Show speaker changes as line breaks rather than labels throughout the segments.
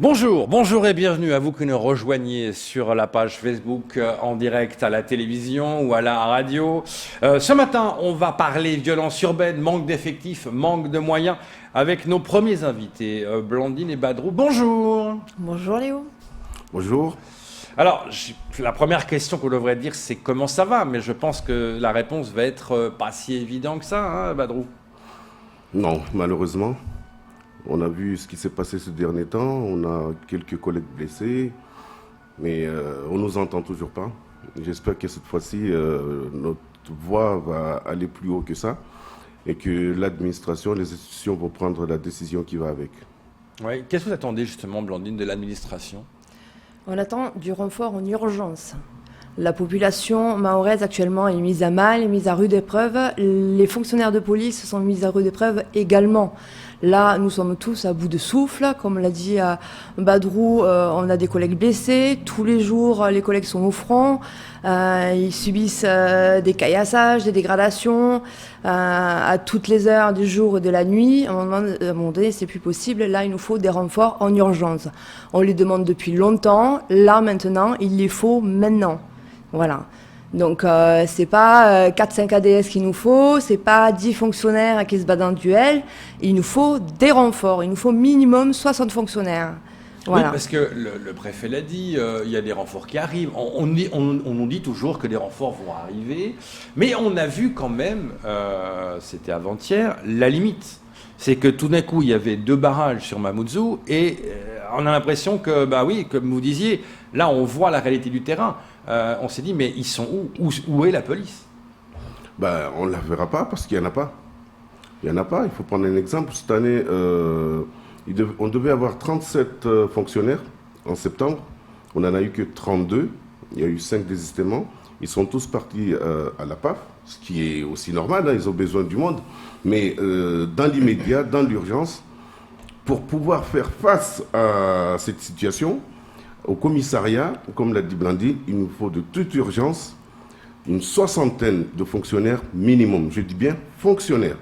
Bonjour et bienvenue à vous qui nous rejoignez sur la page Facebook en direct à la télévision ou à la radio. Ce matin, on va parler violence urbaine, manque d'effectifs, manque de moyens avec nos premiers invités, Blandine et Badrou. Bonjour.
Bonjour Léo.
Bonjour.
Alors, la première question qu'on devrait dire, c'est comment ça va, mais je pense que la réponse va être pas si évidente que ça, hein, Badrou?
Non, malheureusement. On a vu ce qui s'est passé ces derniers temps. On a quelques collègues blessés, mais on nous entend toujours pas. J'espère que cette fois-ci, notre voix va aller plus haut que ça et que l'administration, les institutions vont prendre la décision qui va avec.
Oui. Qu'est-ce que vous attendez justement, Blandine, de l'administration?
On attend du renfort en urgence. La population mahoraise actuellement est mise à mal, est mise à rude épreuve. Les fonctionnaires de police sont mis à rude épreuve également. Là, nous sommes tous à bout de souffle. Comme l'a dit Badrou, on a des collègues blessés. Tous les jours, les collègues sont au front. Ils subissent des caillassages, des dégradations à toutes les heures du jour et de la nuit. À un moment donné, c'est plus possible. Là, il nous faut des renforts en urgence. On les demande depuis longtemps. Là, maintenant, il les faut maintenant. Voilà. Donc, c'est pas 4-5 ADS qu'il nous faut, c'est pas 10 fonctionnaires qui se battent en duel. Il nous faut des renforts. Il nous faut minimum 60 fonctionnaires. Voilà.
Oui, parce que le préfet l'a dit, il y a des renforts qui arrivent. On nous dit toujours que des renforts vont arriver, mais on a vu quand même, c'était avant-hier, la limite. C'est que tout d'un coup, il y avait 2 barrages sur Mamoudzou et on a l'impression que, bah oui, comme vous disiez, là, on voit la réalité du terrain. On s'est dit, mais ils sont où est la police?
Ben, on ne la verra pas parce qu'il n'y en a pas. Il n'y en a pas. Il faut prendre un exemple. Cette année, on devait avoir 37 fonctionnaires en septembre. On n'en a eu que 32. Il y a eu 5 désistements. Ils sont tous partis à la PAF, ce qui est aussi normal. Hein, ils ont besoin du monde. Mais dans l'immédiat, dans l'urgence, pour pouvoir faire face à cette situation, au commissariat, comme l'a dit Blandine, il nous faut de toute urgence une 60aine de fonctionnaires minimum. Je dis bien fonctionnaires,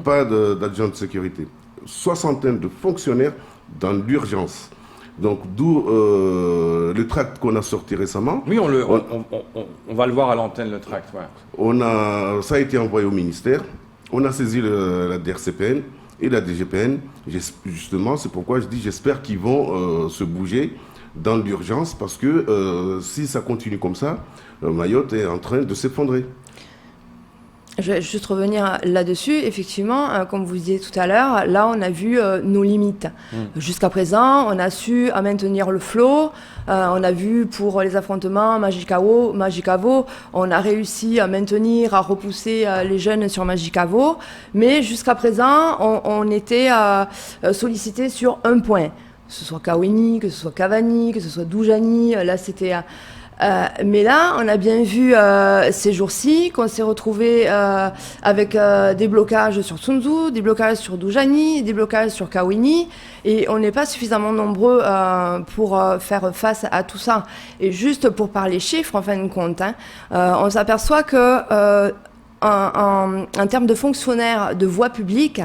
pas d'agents de sécurité. 60aine de fonctionnaires dans l'urgence. Donc d'où le tract qu'on a sorti récemment.
Oui, on va le voir à l'antenne, le tract. Ouais.
Ça a été envoyé au ministère. On a saisi la DRCPN et la DGPN. Justement, c'est pourquoi je dis j'espère qu'ils vont se bouger dans l'urgence, parce que si ça continue comme ça, Mayotte est en train de s'effondrer.
Je vais juste revenir là-dessus. Effectivement, comme vous disiez tout à l'heure, là, on a vu nos limites. Jusqu'à présent, on a su maintenir le flot. On a vu pour les affrontements Magicavo, on a réussi à maintenir, à repousser les jeunes sur Magicavo. Mais jusqu'à présent, on était sollicité sur un point. Que ce soit Kawini, que ce soit Cavani, que ce soit Doujani, là c'était... mais là, on a bien vu ces jours-ci qu'on s'est retrouvé avec des blocages sur Sunzu, des blocages sur Doujani, des blocages sur Kawini, et on n'est pas suffisamment nombreux pour faire face à tout ça. Et juste pour parler chiffres, en fin de compte, hein, on s'aperçoit que en termes de fonctionnaires de voie publique,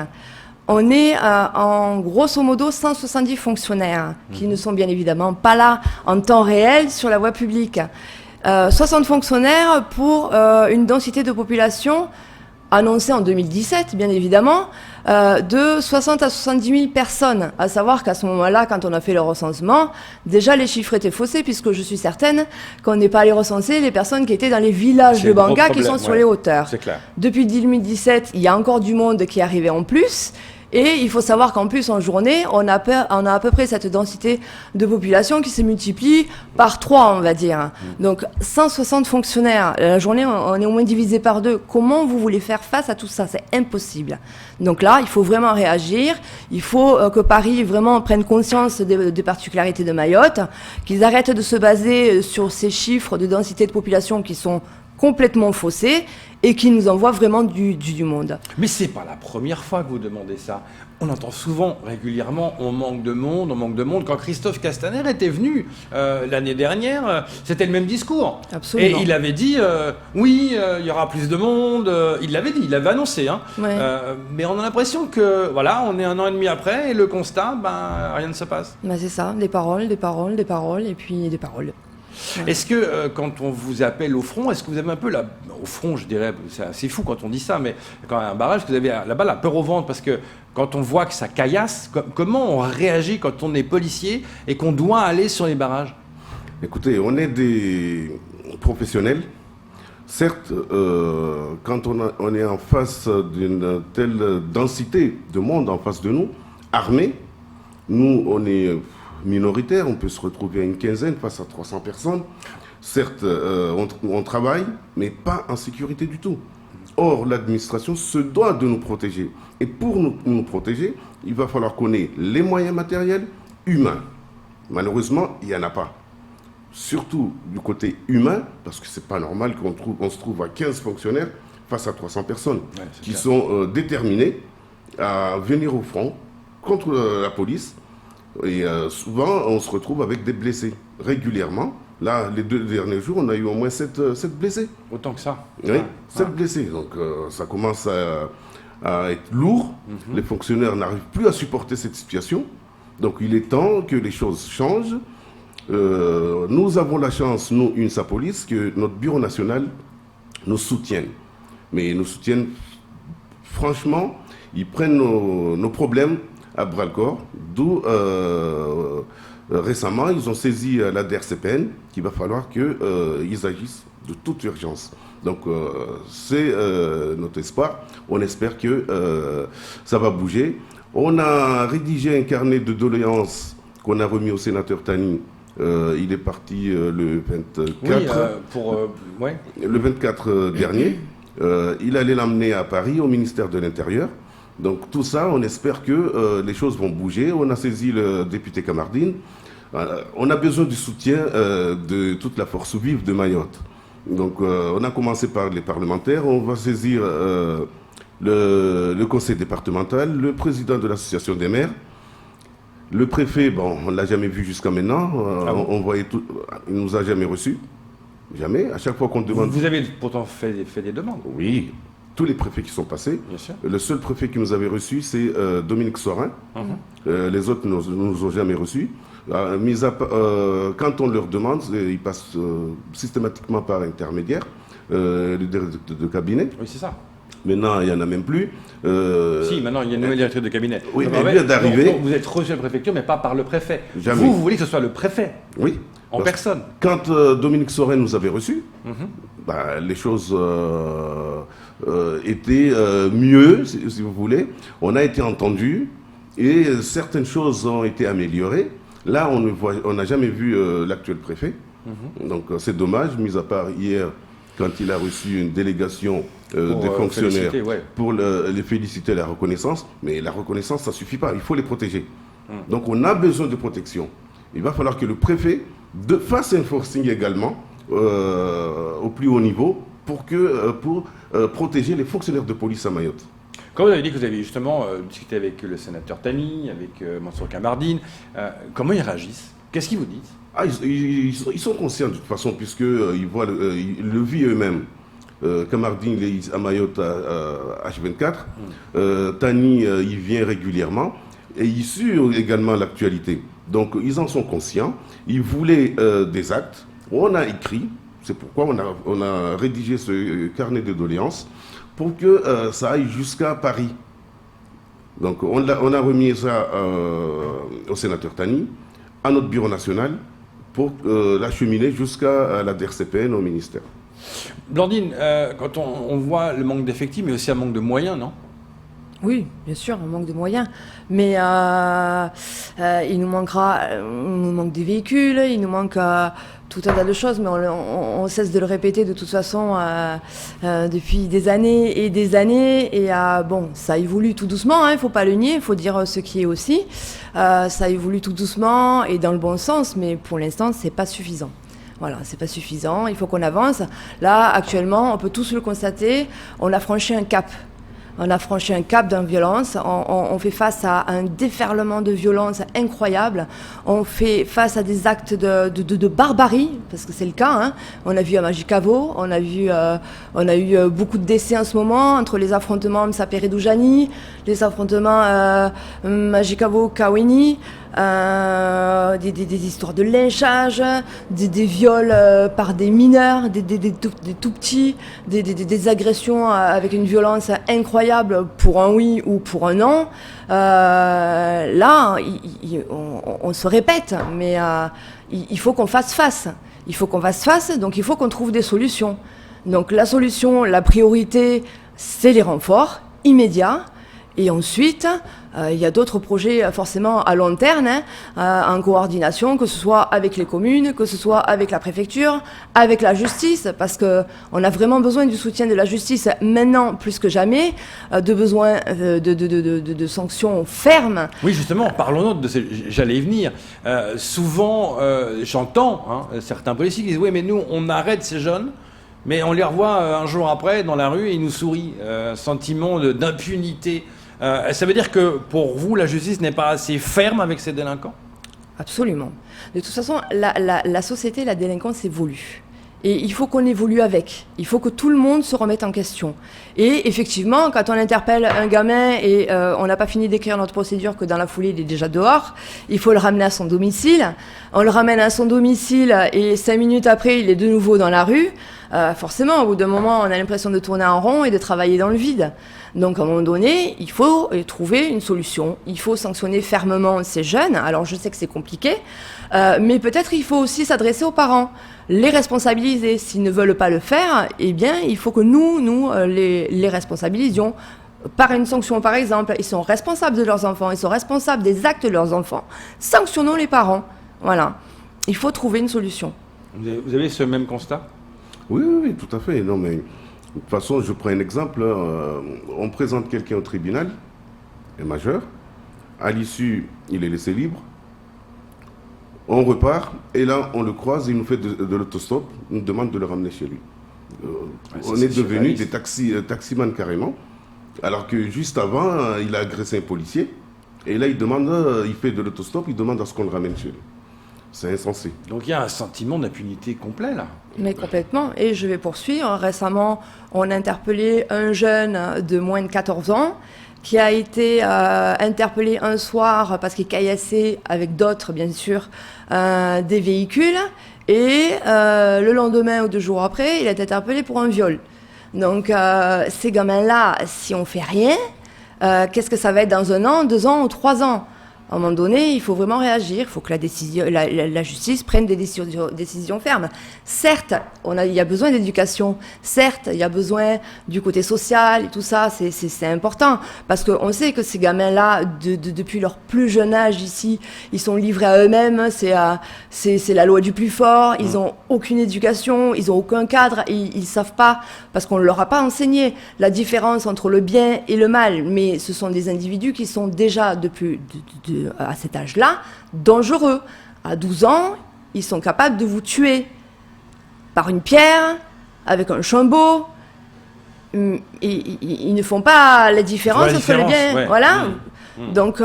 on est en grosso modo 170 fonctionnaires qui ne sont bien évidemment pas là en temps réel sur la voie publique. 60 fonctionnaires pour une densité de population annoncée en 2017, bien évidemment, de 60 à 70 000 personnes. À savoir qu'à ce moment-là, quand on a fait le recensement, déjà les chiffres étaient faussés, puisque je suis certaine qu'on n'est pas allé recenser les personnes qui étaient dans les villages de Banga qui sont sur les hauteurs.
C'est clair.
Depuis 2017, il y a encore du monde qui est arrivé en plus. Et il faut savoir qu'en plus, en journée, on a à peu près cette densité de population qui se multiplie par 3, on va dire. Donc, 160 fonctionnaires. La journée, on est au moins divisé par 2. Comment vous voulez faire face à tout ça? C'est impossible. Donc là, il faut vraiment réagir. Il faut que Paris vraiment prenne conscience des particularités de Mayotte, qu'ils arrêtent de se baser sur ces chiffres de densité de population qui sont complètement faussée et qui nous envoie vraiment du monde.
Mais c'est pas la première fois que vous demandez ça. On entend souvent, régulièrement, on manque de monde, on manque de monde. Quand Christophe Castaner était venu l'année dernière, c'était le même discours.
Absolument.
Et il avait dit, oui, il y aura plus de monde. Il l'avait dit, il l'avait annoncé. Hein.
Ouais.
Mais on a l'impression que, voilà, on est 1 an et demi après et le constat, rien ne se passe.
Ben, c'est ça, des paroles, et puis des paroles. Ouais.
Est-ce que quand on vous appelle au front, est-ce que vous avez un peu au front, je dirais, c'est assez fou quand on dit ça, mais quand un barrage, vous avez là-bas la peur au ventre parce que quand on voit que ça caillasse, comment on réagit quand on est policier et qu'on doit aller sur les barrages?
Écoutez, on est des professionnels. Certes, quand on est en face d'une telle densité de monde en face de nous, armés, nous, on est minoritaire, on peut se retrouver à une quinzaine face à 300 personnes. Certes, on travaille, mais pas en sécurité du tout. Or, l'administration se doit de nous protéger. Et pour nous protéger, il va falloir qu'on ait les moyens matériels, humains. Malheureusement, il n'y en a pas. Surtout du côté humain, parce que ce n'est pas normal qu'on se trouve à 15 fonctionnaires face à 300 personnes qui sont déterminés à venir au front contre la police. Et souvent, on se retrouve avec des blessés régulièrement. Là, les 2 derniers jours, on a eu au moins 7 blessés.
Autant que ça.
Oui, 7 blessés. Donc, ça commence à être lourd. Les fonctionnaires n'arrivent plus à supporter cette situation. Donc, il est temps que les choses changent. Nous avons la chance, nous, UNSA Police, que notre bureau national nous soutienne. Mais nous soutiennent, franchement, ils prennent nos problèmes à bras-le-corps, d'où récemment ils ont saisi la DRCPN qu'il va falloir qu'ils agissent de toute urgence. Donc c'est notre espoir, on espère que ça va bouger. On a rédigé un carnet de doléances qu'on a remis au sénateur Tani. Il est parti le 24, le 24 dernier. Il allait l'emmener à Paris, au ministère de l'Intérieur. Donc tout ça, on espère que les choses vont bouger. On a saisi le député Kamardine. On a besoin du soutien de toute la force vive de Mayotte. Donc on a commencé par les parlementaires. On va saisir le conseil départemental, le président de l'association des maires, le préfet. Bon, on ne l'a jamais vu jusqu'à maintenant. On voyait tout, il ne nous a jamais reçus. Jamais. À chaque fois qu'on demande...
Vous avez pourtant fait des demandes.
Oui. Tous les préfets qui sont passés.
Bien sûr.
Le seul préfet qui nous avait reçus, c'est Dominique Sorin. Les autres ne nous ont jamais reçus. Quand on leur demande, ils passent systématiquement par intermédiaire, le directeur de cabinet.
Oui, c'est ça.
Maintenant, il n'y en a même plus.
Si, maintenant, il y a une nouvelle directrice de cabinet.
Oui, elle vient d'arriver.
Vous êtes reçu à la préfecture, mais pas par le préfet.
Jamais.
Vous voulez que ce soit le préfet?
Oui.
En personne.
Quand Dominique Soren nous avait reçus, les choses étaient mieux, si vous voulez. On a été entendus et certaines choses ont été améliorées. Là, on n'a jamais vu l'actuel préfet. Donc c'est dommage, mis à part hier, quand il a reçu une délégation des fonctionnaires pour les féliciter, la reconnaissance. Mais la reconnaissance, ça ne suffit pas. Il faut les protéger. Donc on a besoin de protection. Il va falloir que le préfet fasse un forcing également au plus haut niveau pour protéger les fonctionnaires de police à Mayotte.
Quand vous avez dit que vous avez justement discuté avec le sénateur Tani, avec Mansour Kamardine, comment ils réagissent? Qu'est-ce qu'ils vous disent?
Ils sont conscients de toute façon, puisqu'ils voient le vit eux-mêmes. Kamardine, il est à Mayotte à H24. Tani, il vient régulièrement. Et il suit également l'actualité. Donc, ils en sont conscients. Ils voulaient des actes. On a écrit. C'est pourquoi on a rédigé ce carnet de doléances pour que ça aille jusqu'à Paris. Donc, on a remis ça au sénateur Tani, à notre bureau national, pour l'acheminer jusqu'à la DRCPN au ministère.
Blandine, quand on voit le manque d'effectifs, mais aussi un manque de moyens, non?
Oui, bien sûr, un manque de moyens. Mais il nous manque des véhicules, il nous manque tout un tas de choses, mais on cesse de le répéter de toute façon depuis des années. Et bon, ça évolue tout doucement, il ne faut pas le nier, il faut dire ce qui est aussi. Ça évolue tout doucement et dans le bon sens, mais pour l'instant, ce n'est pas suffisant. Voilà, c'est pas suffisant, il faut qu'on avance. Là, actuellement, on peut tous le constater, on a franchi un cap. On a franchi un cap d'une violence, on fait face à un déferlement de violence incroyable, on fait face à des actes de barbarie, parce que c'est le cas, hein. On a vu à Magicavo, on a eu beaucoup de décès en ce moment, entre les affrontements Msapere-Doujani, les affrontements Magicavo-Kaweni, des histoires de lynchage, des viols par des mineurs, des tout petits, des agressions avec une violence incroyable pour un oui ou pour un non. Là, on se répète, mais il faut qu'on fasse face. Il faut qu'on fasse face, donc il faut qu'on trouve des solutions. Donc la solution, la priorité, c'est les renforts immédiats. Et ensuite, il y a d'autres projets forcément à long terme, en coordination, que ce soit avec les communes, que ce soit avec la préfecture, avec la justice, parce qu'on a vraiment besoin du soutien de la justice maintenant plus que jamais, de sanctions fermes.
Oui, justement, parlons de j'allais y venir. Souvent, j'entends certains policiers qui disent « Oui, mais nous, on arrête ces jeunes ». Mais on les revoit un jour après dans la rue et ils nous sourient. Sentiment d'impunité. Ça veut dire que pour vous, la justice n'est pas assez ferme avec ces délinquants ?
Absolument. De toute façon, la société, la délinquance évolue. Et il faut qu'on évolue avec. Il faut que tout le monde se remette en question. Et effectivement, quand on interpelle un gamin et on n'a pas fini d'écrire notre procédure que dans la foulée, il est déjà dehors, il faut le ramener à son domicile. On le ramène à son domicile et 5 minutes après, il est de nouveau dans la rue. Forcément, au bout d'un moment, on a l'impression de tourner en rond et de travailler dans le vide. Donc, à un moment donné, il faut trouver une solution. Il faut sanctionner fermement ces jeunes. Alors, je sais que c'est compliqué, mais peut-être il faut aussi s'adresser aux parents, les responsabiliser. S'ils ne veulent pas le faire, eh bien, il faut que nous les responsabilisions par une sanction, par exemple. Ils sont responsables de leurs enfants, ils sont responsables des actes de leurs enfants. Sanctionnons les parents. Voilà. Il faut trouver une solution.
Vous avez ce même constat ?
Oui, tout à fait. Non, mais de toute façon, je prends un exemple. On présente quelqu'un au tribunal, un majeur. À l'issue, il est laissé libre. On repart, et là, on le croise, il nous fait de l'autostop, il nous demande de le ramener chez lui. On est devenus des taximans carrément, alors que juste avant, il a agressé un policier, et là, il fait de l'autostop, il demande à ce qu'on le ramène chez lui. C'est insensé.
Donc il y a un sentiment d'impunité complet, là.
Mais complètement, et je vais poursuivre. Récemment, on a interpellé un jeune de moins de 14 ans, qui a été interpellé un soir parce qu'il caillassait avec d'autres, bien sûr, des véhicules. Et le lendemain ou 2 jours après, il a été interpellé pour un viol. Donc, ces gamins-là, si on ne fait rien, qu'est-ce que ça va être dans 1 an, 2 ans ou 3 ans ? À un moment donné, il faut vraiment réagir, il faut que la justice prenne des décisions fermes. Certes, il y a besoin d'éducation, certes, il y a besoin du côté social et tout ça, c'est important, parce qu'on sait que ces gamins-là, depuis leur plus jeune âge ici, ils sont livrés à eux-mêmes, c'est la loi du plus fort, ils n'ont aucune éducation, ils n'ont aucun cadre, ils ne savent pas, parce qu'on ne leur a pas enseigné la différence entre le bien et le mal, mais ce sont des individus qui sont déjà à cet âge-là, dangereux. À 12 ans, ils sont capables de vous tuer par une pierre, avec un chambeau. Ils ne font pas la différence entre le bien.
Ouais.
Voilà. Donc,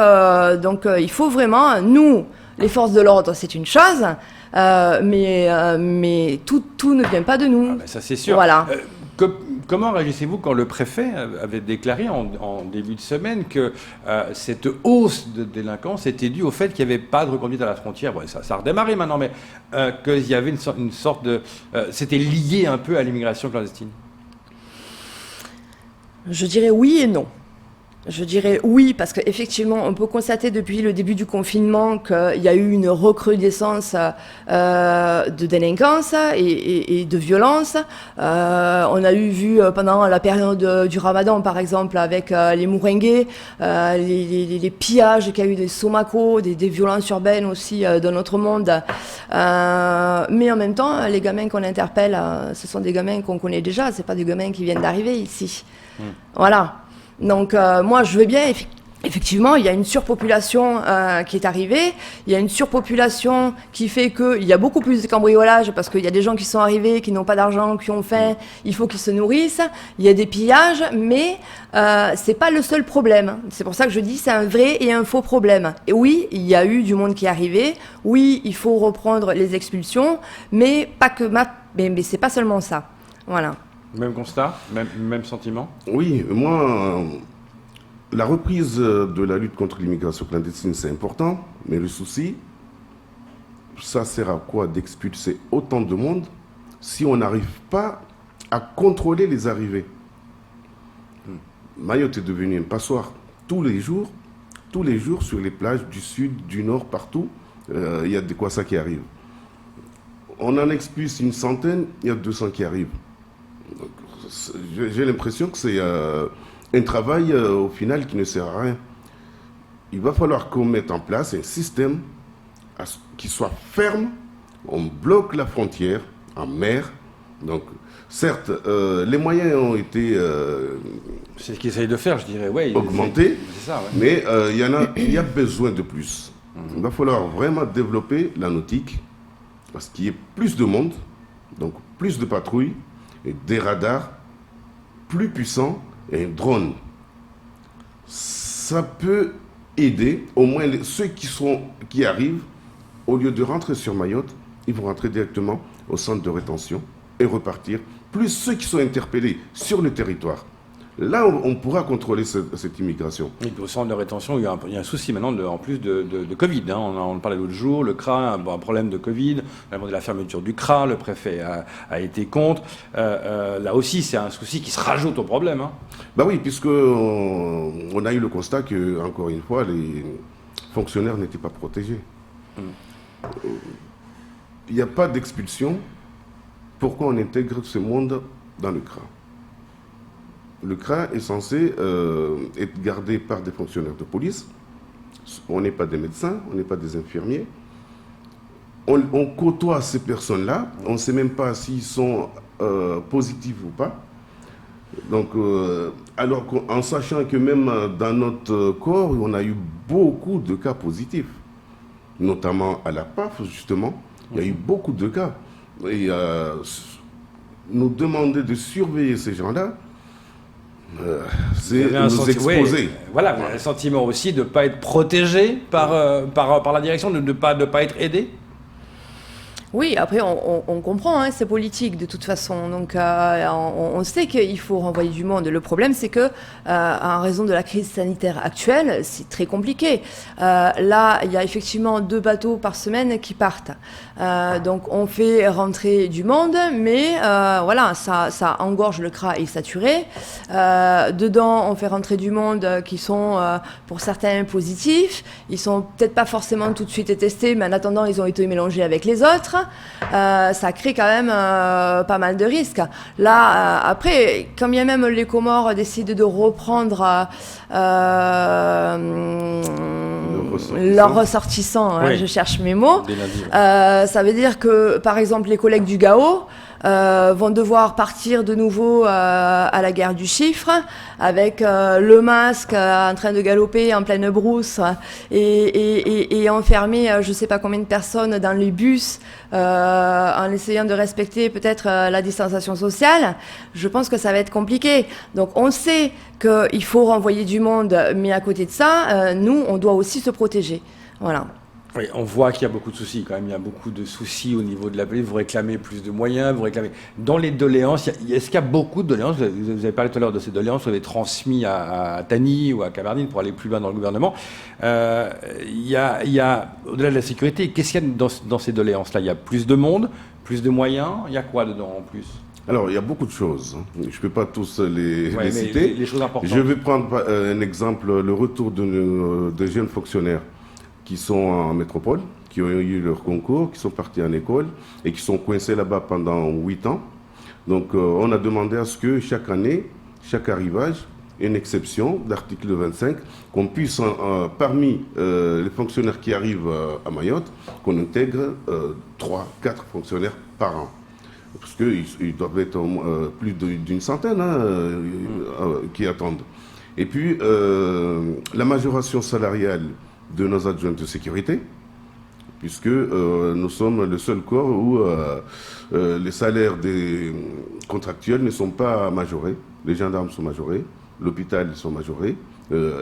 il faut vraiment, nous, les forces de l'ordre, c'est une chose, mais tout ne vient pas de nous.
Ça, c'est sûr.
Voilà.
Comment réagissez-vous quand le préfet avait déclaré en début de semaine que cette hausse de délinquance était due au fait qu'il n'y avait pas de reconduite à la frontière ? Bon, ça a redémarré maintenant, mais qu'il y avait une sorte de... c'était lié un peu à l'immigration clandestine.
Je dirais oui et non. Je dirais oui, parce qu'effectivement, on peut constater depuis le début du confinement qu'il y a eu une recrudescence de délinquance et de violence. On a vu pendant la période du Ramadan, par exemple, avec les Mouringués, les pillages qu'il y a eu des Somako, des violences urbaines aussi dans notre monde. Mais en même temps, les gamins qu'on interpelle, ce sont des gamins qu'on connaît déjà, c'est pas des gamins qui viennent d'arriver ici. Voilà. Donc moi je veux bien effectivement, il y a une surpopulation qui est arrivée. Il y a une surpopulation qui fait qu'il y a beaucoup plus de cambriolages parce qu'il y a des gens qui sont arrivés, qui n'ont pas d'argent, qui ont faim. Il faut qu'ils se nourrissent. Il y a des pillages, mais c'est pas le seul problème. C'est pour ça que je dis c'est un vrai et un faux problème. Et oui, il y a eu du monde qui est arrivé. Oui, il faut reprendre les expulsions, mais pas que mais c'est pas seulement ça. Voilà.
Même constat, même sentiment.
Oui, moi. La reprise de la lutte contre l'immigration clandestine, c'est important, mais le souci, ça sert à quoi d'expulser autant de monde si on n'arrive pas à contrôler les arrivées? Mayotte est devenue un passoire. Tous les jours, sur les plages du sud, du nord, partout, il y a des Kwassa qui arrivent. On en expulse une centaine, il y a 200 qui arrivent. Donc, j'ai l'impression que c'est un travail au final qui ne sert à rien. Il va falloir qu'on mette en place un système qui soit ferme. On bloque la frontière en mer. Donc, certes, les moyens ont été
c'est ce qu'ils essayent de faire, je dirais. Ouais,
augmentés,
c'est ça, ouais.
mais il y a besoin de plus. Il va falloir vraiment développer la nautique parce qu'il y ait plus de monde, donc plus de patrouilles et des radars plus puissants et un drone. Ça peut aider au moins ceux qui arrivent, au lieu de rentrer sur Mayotte, ils vont rentrer directement au centre de rétention et repartir, plus ceux qui sont interpellés sur le territoire. Là, on pourra contrôler cette immigration.
Et au centre de rétention, il y a un souci maintenant, en plus de Covid. Hein. On en parlait l'autre jour, le CRA a un problème de Covid, on a demandé la fermeture du CRA, le préfet a été contre. Là aussi, c'est un souci qui se rajoute au problème. Hein.
Bah oui, puisqu'on a eu le constat que, encore une fois, les fonctionnaires n'étaient pas protégés. Il n'y a pas d'expulsion. Pourquoi on intègre ce monde dans le CRA? Le CRA est censé être gardé par des fonctionnaires de police. On n'est pas des médecins, on n'est pas des infirmiers. On côtoie ces personnes-là, on ne sait même pas s'ils sont positifs ou pas. Donc, alors en sachant que même dans notre corps, on a eu beaucoup de cas positifs, notamment à la PAF, justement, il y a eu beaucoup de cas. Et nous demander de surveiller ces gens-là, c'est nous exposer.
Voilà, vous avez un sentiment aussi de ne pas être protégé par la direction, de ne pas être aidé.
Oui, après, on comprend, hein, c'est politique de toute façon. Donc, on sait qu'il faut renvoyer du monde. Le problème, c'est que, en raison de la crise sanitaire actuelle, c'est très compliqué. Là, il y a effectivement 2 bateaux par semaine qui partent. Donc, on fait rentrer du monde, mais voilà, ça engorge le CRA est saturé. Dedans, on fait rentrer du monde qui sont, pour certains, positifs. Ils sont peut-être pas forcément tout de suite testés, mais en attendant, ils ont été mélangés avec les autres. Ça crée quand même pas mal de risques. Là, après, quand bien même les Comores décident de reprendre leurs ressortissants,
oui.
Hein, je cherche mes mots, ça veut dire que, par exemple, les collègues du GAO vont devoir partir de nouveau à la guerre du chiffre, avec le masque en train de galoper en pleine brousse et enfermer je ne sais pas combien de personnes dans les bus en essayant de respecter peut-être la distanciation sociale. Je pense que ça va être compliqué. Donc on sait qu'il faut renvoyer du monde, mais à côté de ça, nous, on doit aussi se protéger. Voilà.
Oui, on voit qu'il y a beaucoup de soucis quand même. Il y a beaucoup de soucis au niveau de la police. Vous réclamez plus de moyens, vous réclamez... Dans les doléances, est-ce qu'il y a beaucoup de doléances? Vous avez parlé tout à l'heure de ces doléances, vous avez transmis à Tani ou à Kamardine pour aller plus loin dans le gouvernement. Il y a au-delà de la sécurité, qu'est-ce qu'il y a dans ces doléances-là? Il y a plus de monde, plus de moyens, il y a quoi dedans en plus?
Alors, il y a beaucoup de choses. Je ne peux pas tous les citer.
Les choses importantes.
Je vais prendre un exemple, le retour de jeunes fonctionnaires qui sont en métropole, qui ont eu leur concours, qui sont partis en école et qui sont coincés là-bas pendant 8 ans. Donc, on a demandé à ce que chaque année, chaque arrivage, une exception d'article 25, qu'on puisse, parmi les fonctionnaires qui arrivent à Mayotte, qu'on intègre 3, 4 fonctionnaires par an. Parce qu'ils doivent être plus d'une centaine qui attendent. Et puis, la majoration salariale de nos adjoints de sécurité, puisque nous sommes le seul corps où les salaires des contractuels ne sont pas majorés. Les gendarmes sont majorés, l'hôpital, ils sont majorés,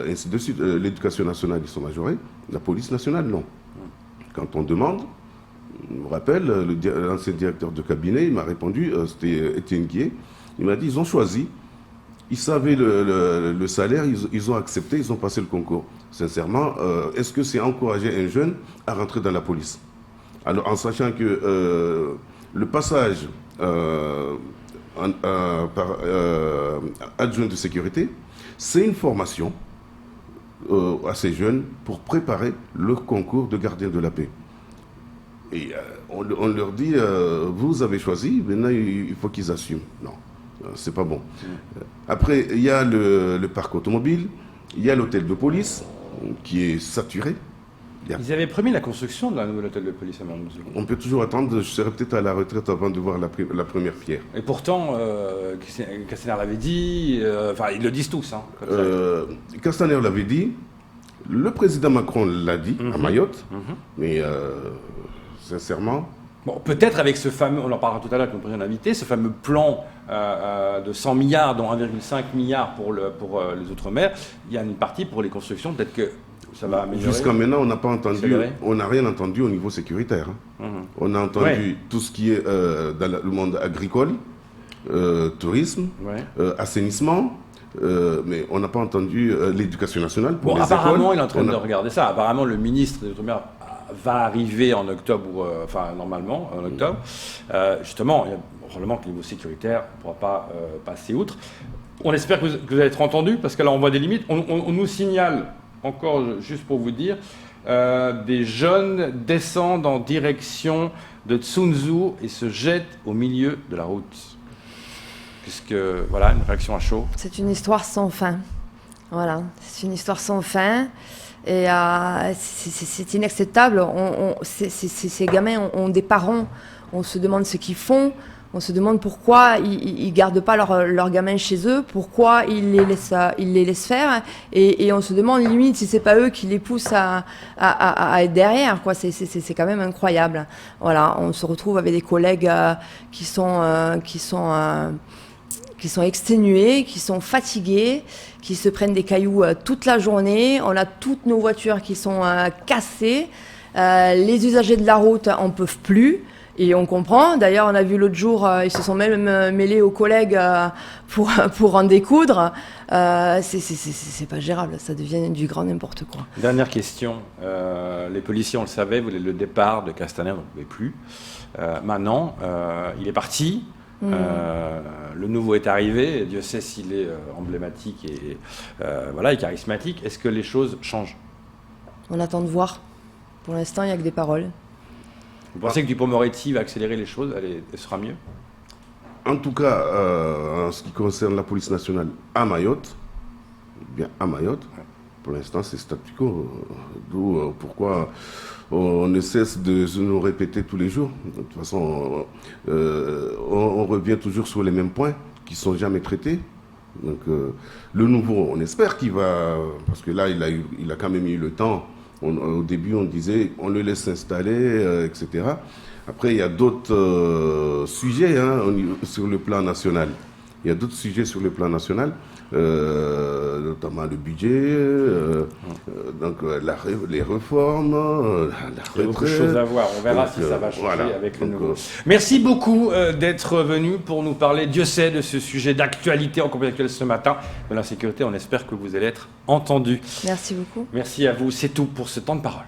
ainsi de suite. L'éducation nationale, ils sont majorés, la police nationale, non. Quand on demande, je me rappelle, l'ancien directeur de cabinet, il m'a répondu, c'était Étienne Guier, il m'a dit, ils ont choisi, ils savaient le salaire, ils ont accepté, ils ont passé le concours. Sincèrement, est-ce que c'est encourager un jeune à rentrer dans la police? Alors, en sachant que le passage par adjoint de sécurité, c'est une formation à ces jeunes pour préparer le concours de gardien de la paix. Et on leur dit, vous avez choisi, maintenant il faut qu'ils assument. Non, c'est pas bon. Après, il y a le parc automobile, il y a l'hôtel de police qui est saturé.
Ils avaient promis la construction de la nouvelle hôtel de police à Mamoudzou.
On peut toujours attendre, je serai peut-être à la retraite avant de voir la première pierre.
Et pourtant, Castaner l'avait dit, enfin ils le disent tous. Hein,
Castaner l'avait dit, le président Macron l'a dit à Mayotte, mais sincèrement...
Bon, peut-être avec ce fameux, on en parlera tout à l'heure avec notre président invité, ce fameux plan de 100 milliards, dont 1,5 milliard pour les Outre-mer, il y a une partie pour les constructions, peut-être que ça va améliorer.
Jusqu'à maintenant, on n'a pas entendu, on n'a rien entendu au niveau sécuritaire. On a entendu tout ce qui est dans le monde agricole, tourisme, assainissement, mais on n'a pas entendu l'éducation nationale pour les
apparemment,
écoles.
il est en train de regarder ça. Apparemment, le ministre des Outre-mer va arriver en octobre, enfin normalement en octobre. Justement, il y a probablement que le niveau sécuritaire ne pourra pas passer outre. On espère que vous allez être entendu, parce que là on voit des limites. On nous signale, encore juste pour vous dire, des jeunes descendent en direction de Tsunzu et se jettent au milieu de la route. Puisque, voilà, une réaction à chaud.
C'est une histoire sans fin. Voilà, c'est une histoire sans fin. Et c'est inacceptable. Ces gamins ont des parents. On se demande ce qu'ils font. On se demande pourquoi ils ne gardent pas leurs gamins chez eux, pourquoi ils les laissent faire. Et on se demande limite si ce n'est pas eux qui les poussent à être derrière, quoi. C'est quand même incroyable. Voilà, on se retrouve avec des collègues qui sont exténués, qui sont fatigués, qui se prennent des cailloux toute la journée. On a toutes nos voitures qui sont cassées. Les usagers de la route en peuvent plus. Et on comprend. D'ailleurs, on a vu l'autre jour, ils se sont même mêlés aux collègues pour en découdre. C'est pas gérable. Ça devient du grand n'importe quoi.
Dernière question. Les policiers, on le savait, voulaient le départ de Castaner, on ne pouvait plus. Maintenant, il est parti. Le nouveau est arrivé, Dieu sait s'il est emblématique et charismatique. Est-ce que les choses changent?
On attend de voir. Pour l'instant, il n'y a que des paroles.
Vous pensez que Dupond-Moretti va accélérer les choses, elle sera mieux?
En tout cas, en ce qui concerne la police nationale à Mayotte, pour l'instant c'est statu quo. D'où pourquoi on ne cesse de nous répéter tous les jours. De toute façon, on revient toujours sur les mêmes points qui ne sont jamais traités. Donc le nouveau, on espère qu'il va... Parce que là, il a quand même eu le temps. Au début, on disait, on le laisse s'installer, etc. Après, il y a d'autres sujets sur le plan national. Il y a d'autres sujets sur le plan national, notamment le budget, les réformes, la retraite.
Il y a beaucoup de choses à voir. On verra si ça va changer avec le nouveau. Merci beaucoup d'être venu pour nous parler, Dieu sait, de ce sujet d'actualité en compagnie actuelle ce matin, de l'insécurité. On espère que vous allez être entendus.
Merci beaucoup.
Merci à vous. C'est tout pour ce temps de parole.